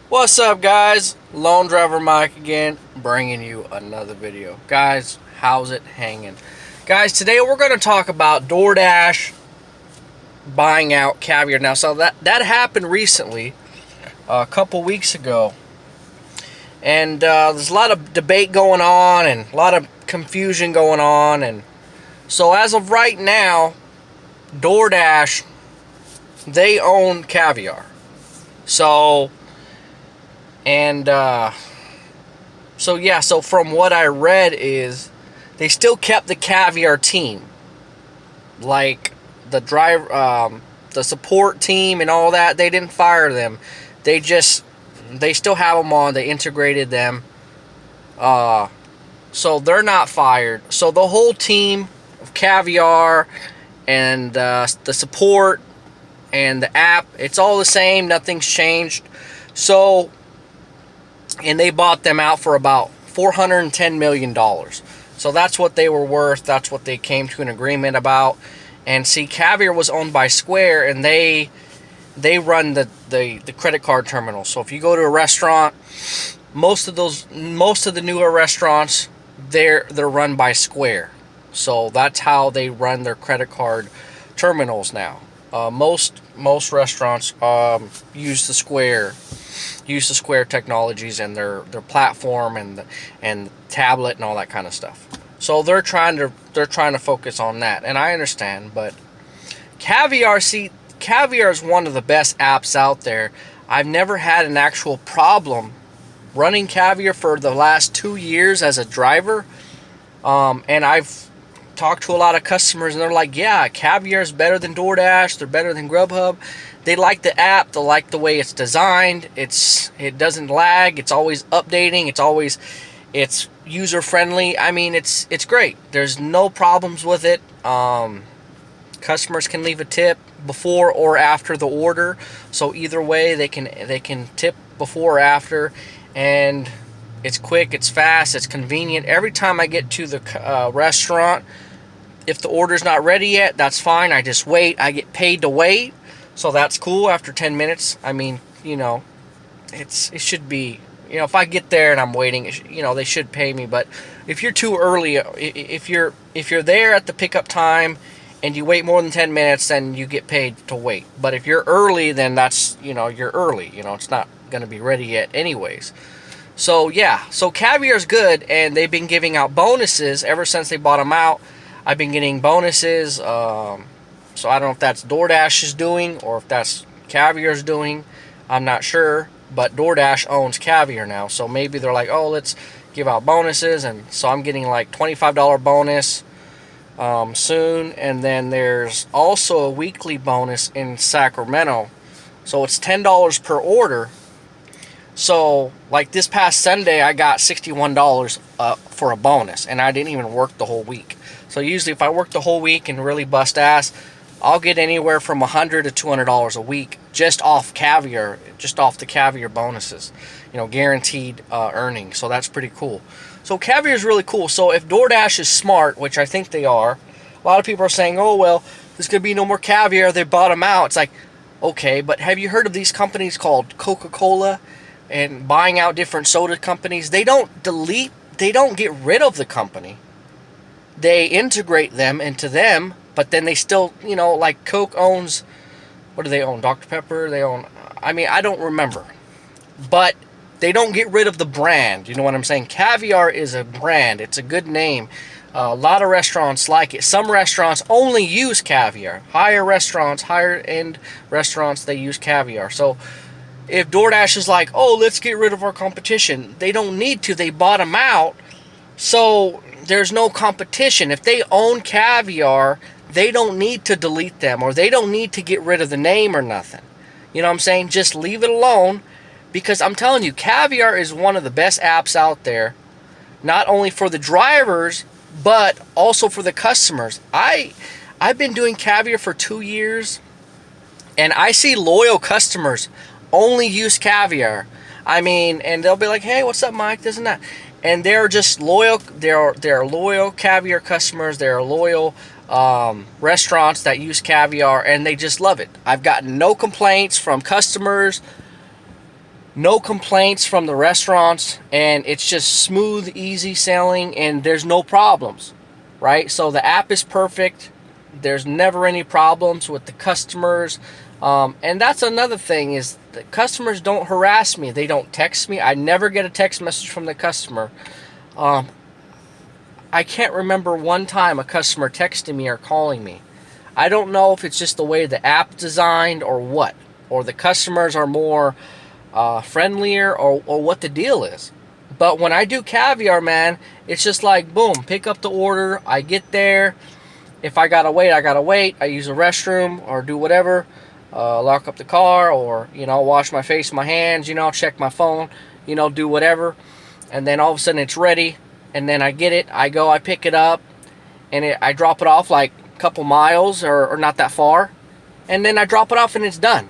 What's up, guys? Lone Driver Mike again, bringing you another video. Guys, how's it hanging? Guys, today we're going to talk about Doordash buying out Caviar. Now, so that happened recently, a couple weeks ago. And there's a lot of debate going on and a lot of confusion going on. And so as of right now, Doordash, they own Caviar. So... So from what I read is they still kept the Caviar team, like the the support team and all that. They didn't fire them. They still have them on. They integrated them. So they're not fired. So the whole team of Caviar and the support and the app, it's all the same. Nothing's changed. So. And they bought them out for about $410 million. So that's what they were worth. That's what they came to an agreement about. And see, Caviar was owned by Square, and they run the credit card terminal. So if you go to a restaurant, most of the newer restaurants, they're run by Square. So that's how they run their credit card terminals now. Most restaurants use the Square technologies and their platform and tablet and all that kind of stuff. So they're trying to focus on that, and I understand. But Caviar is one of the best apps out there. I've never had an actual problem running Caviar for the last 2 years as a driver, and I've talked to a lot of customers, and they're like, yeah, Caviar is better than DoorDash. They're better than Grubhub. They like the app. They like the way it's designed. It doesn't lag. It's always updating. It's user friendly. I mean, it's great. There's no problems with it. Customers can leave a tip before or after the order. So either way, they can tip before or after, and it's quick. It's fast. It's convenient. Every time I get to the restaurant, if the order's not ready yet, that's fine. I just wait. I get paid to wait. So that's cool after 10 minutes. I mean, it should be, if I get there and I'm waiting, they should pay me. But if you're too early, if you're there at the pickup time and you wait more than 10 minutes, then you get paid to wait. But if you're early, then that's, you're early. It's not going to be ready yet anyways. So yeah, so Caviar's good, and they've been giving out bonuses ever since they bought them out. I've been getting bonuses. So I don't know if that's Doordash is doing or if that's Caviar's doing. I'm not sure. But Doordash owns Caviar now. So maybe they're like, oh, let's give out bonuses. And so I'm getting like $25 bonus soon. And then there's also a weekly bonus in Sacramento. So it's $10 per order. So like this past Sunday, I got $61 for a bonus. And I didn't even work the whole week. So usually if I work the whole week and really bust ass, I'll get anywhere from $100 to $200 a week just off Caviar, just off the Caviar bonuses, guaranteed earnings. So that's pretty cool. So Caviar is really cool. So if Doordash is smart, which I think they are, a lot of people are saying, oh, well, there's going to be no more Caviar. They bought them out. It's like, okay, but have you heard of these companies called Coca-Cola and buying out different soda companies? They don't get rid of the company. They integrate them into them. But then they still, like Coke owns, what do they own? Dr. Pepper? They own, I don't remember. But they don't get rid of the brand. You know what I'm saying? Caviar is a brand. It's a good name. A lot of restaurants like it. Some restaurants only use Caviar. Higher end restaurants, they use Caviar. So if DoorDash is like, oh, let's get rid of our competition, they don't need to. They bought them out. So there's no competition. If they own Caviar, they don't need to delete them, or they don't need to get rid of the name or nothing. You know what I'm saying? Just leave it alone, because I'm telling you, Caviar is one of the best apps out there, not only for the drivers, but also for the customers. I've been doing Caviar for 2 years, and I see loyal customers only use Caviar. And they'll be like, hey, what's up, Mike? This and that. And they're just loyal. They're loyal Caviar customers. They're loyal restaurants that use Caviar, and they just love it. I've gotten no complaints from customers no complaints from the restaurants, and it's just smooth, easy sailing, and there's no problems, right? So the app is perfect. There's never any problems with the customers. And that's another thing, is the customers don't harass me. They don't text me. I never get a text message from the customer. I can't remember one time a customer texting me or calling me. I don't know if it's just the way the app's designed or what, or the customers are more friendlier, or what the deal is. But when I do Caviar, man, it's just like, boom, pick up the order. I get there. If I gotta wait, I gotta wait. I use a restroom or do whatever. Lock up the car, or, wash my face, my hands, check my phone, do whatever. And then all of a sudden it's ready. And then I get it. I go, I pick it up, and I drop it off like a couple miles, or not that far. And then I drop it off and it's done.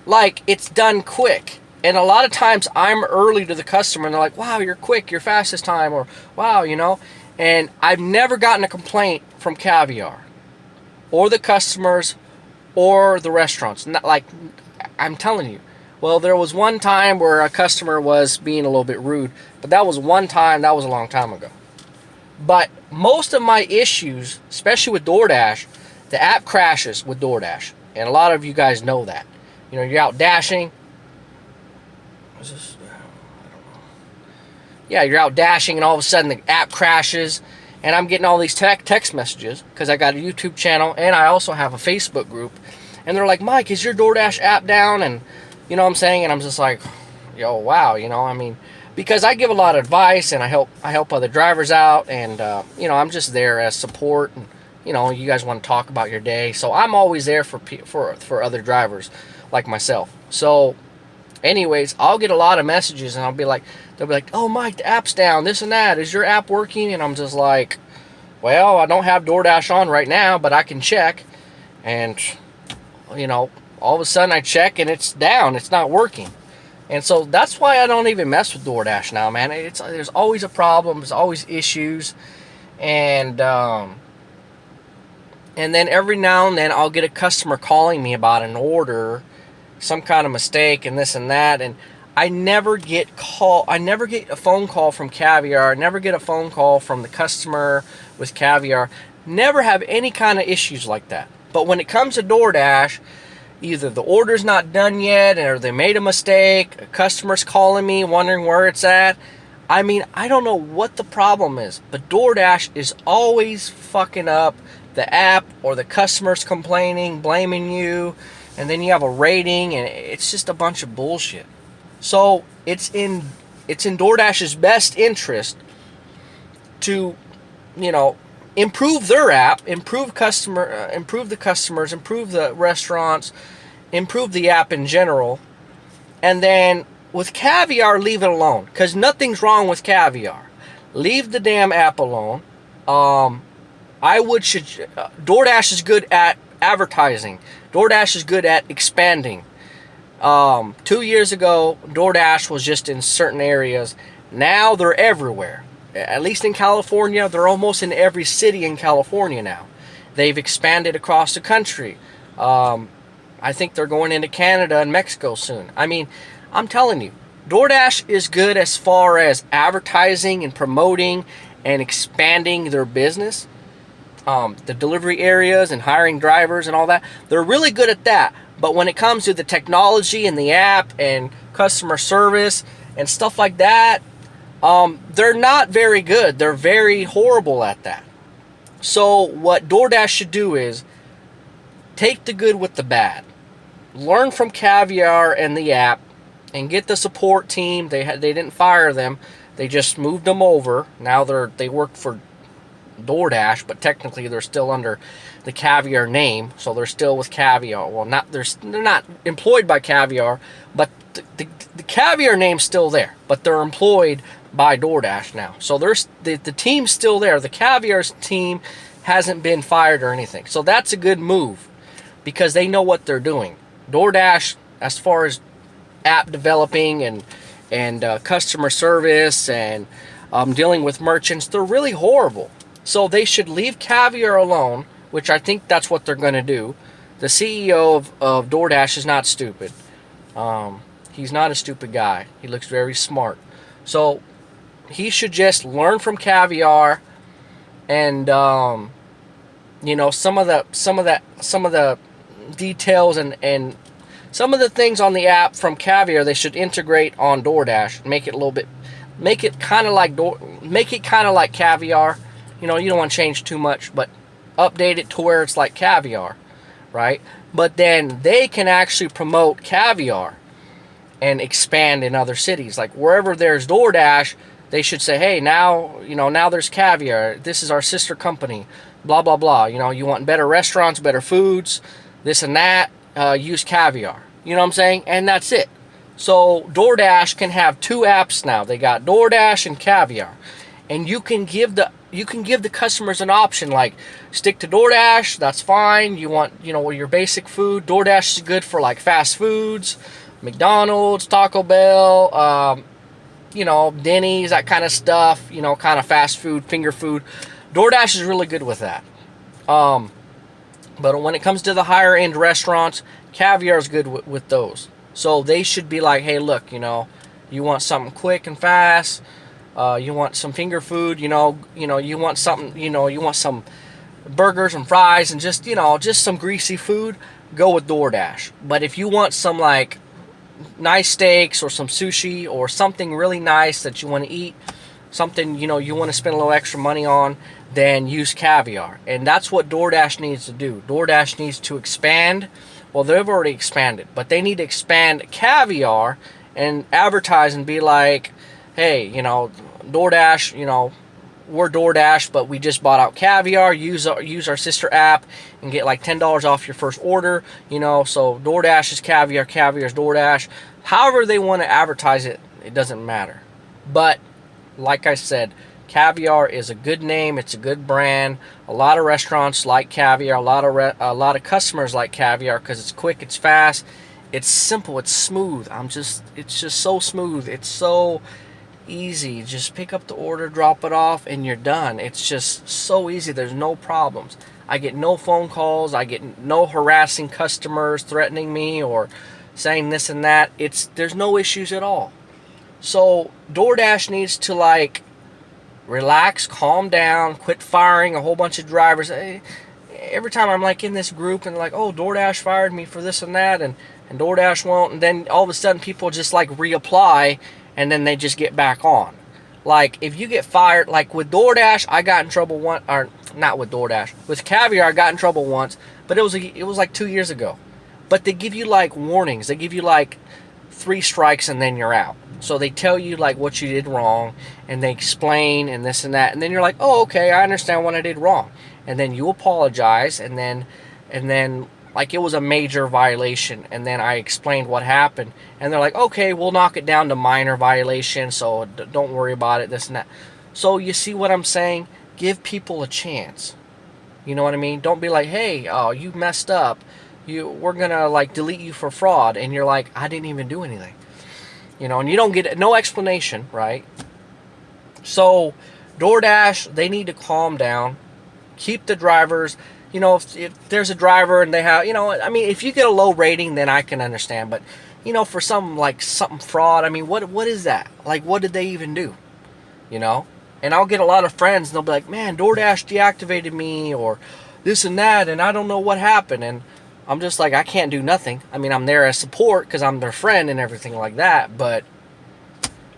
Like, it's done quick. And a lot of times I'm early to the customer, and they're like, wow, you're quick, you're fast this time, or wow, And I've never gotten a complaint from Caviar, or the customers, or the restaurants. Not like, I'm telling you. Well, there was one time where a customer was being a little bit rude, but that was one time, that was a long time ago. But most of my issues, especially with Doordash, the app crashes with Doordash. And a lot of you guys know that. You're out dashing. What's this? I don't know. Yeah, you're out dashing, and all of a sudden the app crashes. And I'm getting all these text messages, because I got a YouTube channel, and I also have a Facebook group. And they're like, Mike, is your Doordash app down? And you know what I'm saying? And I'm just like, yo, wow, because I give a lot of advice, and I help other drivers out, and I'm just there as support, and you guys want to talk about your day, so I'm always there for other drivers like myself. So anyways, I'll get a lot of messages, and they'll be like, oh, Mike, the app's down, this and that, is your app working? And I'm just like, well, I don't have Doordash on right now, but I can check. And all of a sudden I check, and it's down, it's not working. And so that's why I don't even mess with Doordash now, man. There's always a problem, there's always issues. And then every now and then I'll get a customer calling me about an order, some kind of mistake, and this and that. And I never get a phone call from Caviar. I never get a phone call from the customer with Caviar. Never have any kind of issues like that. But when it comes to Doordash, either the order's not done yet, or they made a mistake, a customer's calling me wondering where it's at. I don't know what the problem is, but Doordash is always fucking up the app, or the customer's complaining, blaming you, and then you have a rating, and it's just a bunch of bullshit. So it's in Doordash's best interest to, improve their app, improve the customers, improve the restaurants, improve the app in general. And then with Caviar, leave it alone, because nothing's wrong with Caviar. Leave the damn app alone. Doordash is good at advertising. Doordash is good at expanding. 2 years ago, Doordash was just in certain areas. Now they're everywhere. At least in California, they're almost in every city in California now. They've expanded across the country. I think they're going into Canada and Mexico soon. I'm telling you, DoorDash is good as far as advertising and promoting and expanding their business. The delivery areas and hiring drivers and all that. They're really good at that. But when it comes to the technology and the app and customer service and stuff like that, they're not very good. They're very horrible at that. So what DoorDash should do is take the good with the bad. Learn from Caviar and the app and get the support team. They didn't fire them. They just moved them over. Now they work for DoorDash, but technically they're still under the Caviar name, so they're still with Caviar. Well, they're not employed by Caviar, but the Caviar name's still there, but they're employed by DoorDash now. So the team's still there. The Caviar's team hasn't been fired or anything. So that's a good move because they know what they're doing. DoorDash, as far as app developing and customer service and dealing with merchants, they're really horrible. So they should leave Caviar alone, which I think that's what they're going to do. The CEO of DoorDash is not stupid. He's not a stupid guy. He looks very smart. So he should just learn from Caviar, and some of the details and some of the things on the app from Caviar they should integrate on DoorDash. Make it kind of like Caviar. You don't want to change too much, but update it to where it's like Caviar, right? But then they can actually promote Caviar and expand in other cities. Like wherever there's DoorDash, they should say, hey, now there's Caviar. This is our sister company. Blah blah blah. You want better restaurants, better foods, this and that. Use Caviar. You know what I'm saying? And that's it. So DoorDash can have 2 apps now. They got DoorDash and Caviar, and you can give the customers an option like stick to DoorDash. That's fine. You want your basic food. DoorDash is good for like fast foods, McDonald's, Taco Bell, Denny's, that kind of stuff. Kind of fast food, finger food. DoorDash is really good with that. But when it comes to the higher end restaurants, Caviar is good with those. So they should be like, hey, look, you want something quick and fast. You want some finger food. You want something. You want some burgers and fries and just some greasy food. Go with DoorDash. But if you want some like nice steaks or some sushi or something really nice that you want to eat, something you want to spend a little extra money on, then use Caviar. And that's what DoorDash needs to do. DoorDash needs to expand. Well, they've already expanded, but they need to expand Caviar and advertise and be like, hey, DoorDash, we're DoorDash, but we just bought out Caviar. Use our sister app and get like $10 off your first order. So DoorDash is Caviar, Caviar is DoorDash. However they want to advertise it, it doesn't matter. But like I said, Caviar is a good name. It's a good brand. A lot of restaurants like Caviar. A lot of customers like Caviar because it's quick, it's fast, it's simple, it's smooth. It's just so smooth. It's so easy. Just pick up the order, drop it off, and you're done. It's just so easy. There's no problems. I get no phone calls. I get no harassing customers threatening me or saying this and that. There's no issues at all. So DoorDash needs to like relax, calm down, quit firing a whole bunch of drivers. Every time I'm like in this group and like, oh, DoorDash fired me for this and that, and DoorDash won't, and then all of a sudden people just like reapply and then they just get back on. Like if you get fired, like with DoorDash, I got in trouble once, or not with DoorDash, with Caviar I got in trouble once, but it was like 2 years ago. But they give you like warnings. They give you like 3 strikes and then you're out. So they tell you like what you did wrong, and they explain and this and that, and then you're like, oh, okay, I understand what I did wrong, and then you apologize, and then like it was a major violation, and then I explained what happened, and they're like, okay, we'll knock it down to minor violation, so don't worry about it, this and that. So you see what I'm saying? Give people a chance. You know what I mean? Don't be like, hey, oh, you messed up, we're gonna like delete you for fraud, and you're like, I didn't even do anything. And you don't get no explanation, right? So DoorDash, they need to calm down, keep the drivers. If there's a driver and they have, if you get a low rating, then I can understand. But for something fraud, what is that? Like, what did they even do? And I'll get a lot of friends and they'll be like, man, DoorDash deactivated me or this and that, and I don't know what happened. And I'm just like, I can't do nothing. I'm there as support because I'm their friend and everything like that. But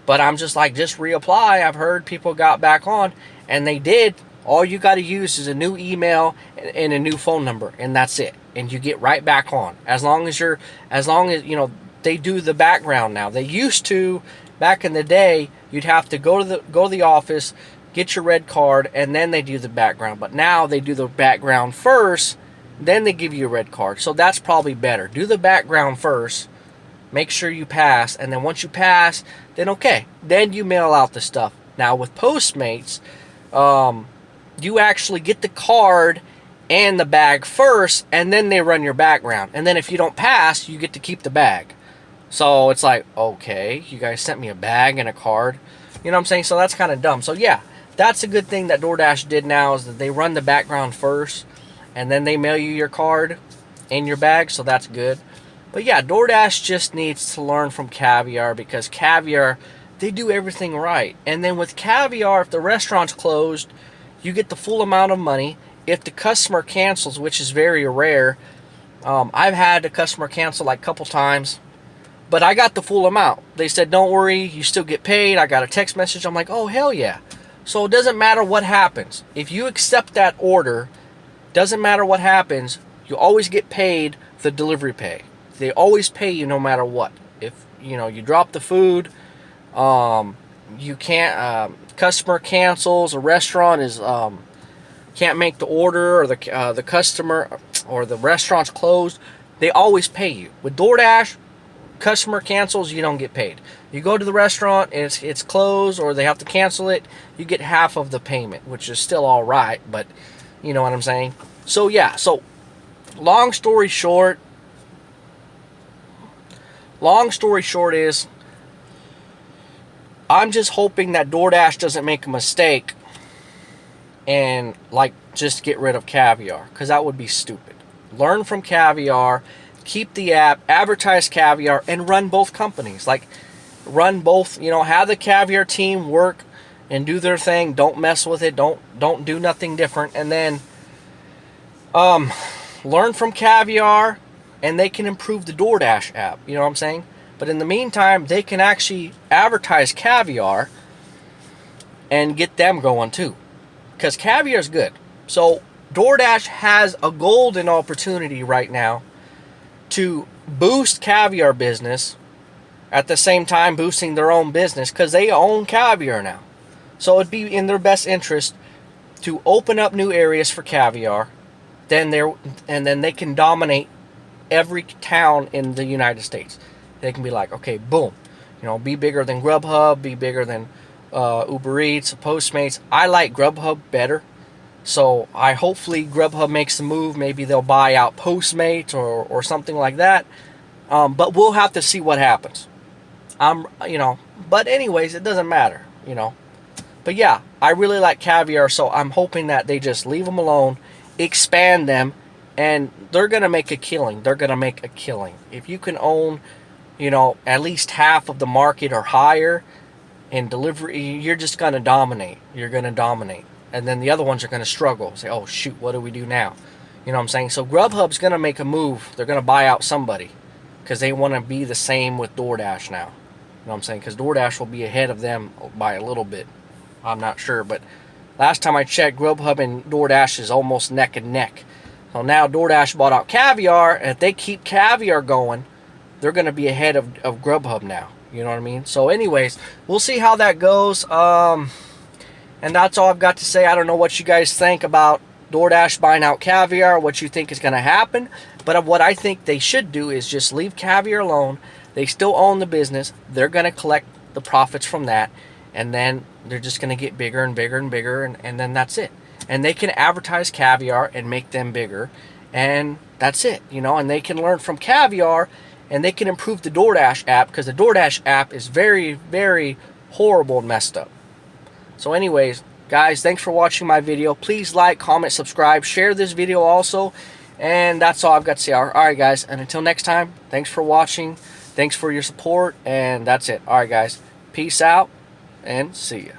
I'm just like, just reapply. I've heard people got back on, and they did. All you got to use is a new email and a new phone number, and that's it. And you get right back on. As long as they do the background now. They used to, back in the day, you'd have to go to the office, get your red card, and then they do the background. But now they do the background first, then they give you a red card. So that's probably better. Do the background first. Make sure you pass. And then once you pass, then okay. Then you mail out the stuff. Now with Postmates, you actually get the card and the bag first, and then they run your background. And then if you don't pass, you get to keep the bag. So it's like, okay, you guys sent me a bag and a card. You know what I'm saying? So that's kind of dumb. So yeah, that's a good thing that DoorDash did now, is that they run the background first, and then they mail you your card and your bag, so that's good. But yeah, DoorDash just needs to learn from Caviar, because Caviar, they do everything right. And then with Caviar, if the restaurant's closed, you get the full amount of money. If the customer cancels, which is very rare, I've had a customer cancel like a couple times, but I got the full amount. They said, don't worry, you still get paid. I got a text message. I'm like, oh, hell yeah. So it doesn't matter what happens. If you accept that order, doesn't matter what happens, you always get paid the delivery pay. They always pay you no matter what. If you drop the food, you can't, customer cancels, a restaurant is can't make the order, or the customer or the restaurant's closed, they always pay you. With DoorDash, customer cancels, you don't get paid. You go to the restaurant and it's closed, or they have to cancel it, you get half of the payment, which is still all right, but you know what I'm saying. So yeah, so long story short is, I'm just hoping that DoorDash doesn't make a mistake and like just get rid of Caviar, because that would be stupid. Learn from Caviar, keep the app, advertise Caviar, and run both companies. Like, run both, have the Caviar team work and do their thing. Don't mess with it. Don't do nothing different. And then learn from Caviar, and they can improve the DoorDash app. You know what I'm saying? But in the meantime, they can actually advertise Caviar and get them going too, because Caviar is good. So DoorDash has a golden opportunity right now to boost Caviar business, at the same time boosting their own business, because they own Caviar now. So it'd be in their best interest to open up new areas for Caviar, and then they can dominate every town in the United States. They can be like, okay, boom, be bigger than Grubhub, be bigger than Uber Eats, Postmates. I like Grubhub better, so hopefully Grubhub makes the move. Maybe they'll buy out Postmates or something like that. But we'll have to see what happens. But anyways, it doesn't matter, But yeah, I really like Caviar, so I'm hoping that they just leave them alone, expand them, and they're going to make a killing. They're going to make a killing. If you can own, at least half of the market or higher in delivery, you're just going to dominate. You're going to dominate. And then the other ones are going to struggle. Say, oh, shoot, what do we do now? You know what I'm saying? So Grubhub's going to make a move. They're going to buy out somebody, because they want to be the same with DoorDash now. You know what I'm saying? Because DoorDash will be ahead of them by a little bit. I'm not sure, but last time I checked, Grubhub and DoorDash is almost neck and neck. So now DoorDash bought out Caviar, and if they keep Caviar going, they're going to be ahead of Grubhub now. You know what I mean? So anyways, we'll see how that goes. And that's all I've got to say. I don't know what you guys think about DoorDash buying out Caviar, what you think is going to happen. But what I think they should do is just leave Caviar alone. They still own the business. They're going to collect the profits from that. And then they're just going to get bigger and bigger and bigger. And then that's it. And they can advertise Caviar and make them bigger. And that's it, And they can learn from Caviar, and they can improve the DoorDash app, because the DoorDash app is very, very horrible and messed up. So anyways, guys, thanks for watching my video. Please like, comment, subscribe, share this video also. And that's all I've got to say. All right, guys. And until next time, thanks for watching. Thanks for your support. And that's it. All right, guys. Peace out and see ya.